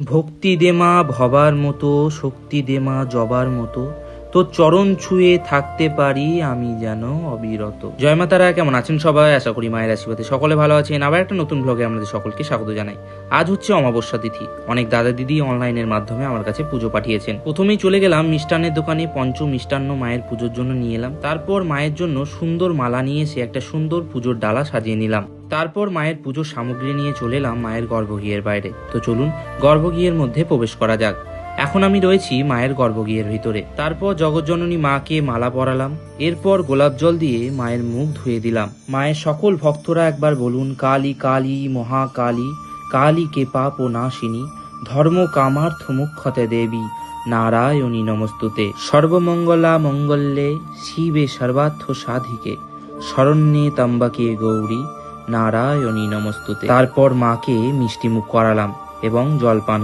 ভক্তি দে মা ভবার মতো, শক্তি দে মা জবার মতো, তোর চরণ ছুঁয়ে থাকতে পারি আমি যেন অবিরত। জয় মা তারা, কেমন আছেন সবাই? আশা করি মায়ের আশীর্বাদে সকলে ভালো আছেন। আবার একটা নতুন ব্লগে আপনাদের সকলকে স্বাগত জানাই। আজ হচ্ছে অমাবস্যা তিথি। অনেক দাদা দিদি অনলাইনের মাধ্যমে আমার কাছে পুজো পাঠিয়েছেন। প্রথমেই চলে গেলাম মিষ্টান্নের দোকানে, পঞ্চ মিষ্টান্ন মায়ের পুজোর জন্য নিয়ে এলাম। তারপর মায়ের জন্য সুন্দর মালা নিয়ে এসে একটা সুন্দর পুজোর ডালা সাজিয়ে নিলাম। তারপর মায়ের পুজোর সামগ্রী নিয়ে চলে এলাম মায়ের গর্ভগৃহের বাইরে। তো চলুন গর্ভগৃহের মধ্যে প্রবেশ করা যাক। এখন আমি রয়েছি মায়ের গর্ভগৃহের ভিতরে। তারপর জগৎজননী মাকে মালা পরালাম। এরপর গোলাপ জল দিয়ে মায়ের মুখ ধুয়ে দিলাম। মায়ের সকল ভক্তরা একবার বলুন, কালী কালী মহাকালী, কালী কে পাপ ও নাশিনী, ধর্ম কামার্থ মুখ্যতে দেবী, নারায়ণী নমস্তুতে। সর্বমঙ্গলা মঙ্গলে শিবে সর্বার্থ সাধিকে, শরণ্যে ত্র্যম্বকে গৌরী, নারায়ণী নমস্তুতে। তারপর মাকে মিষ্টি মুখ করালাম এবং জলপান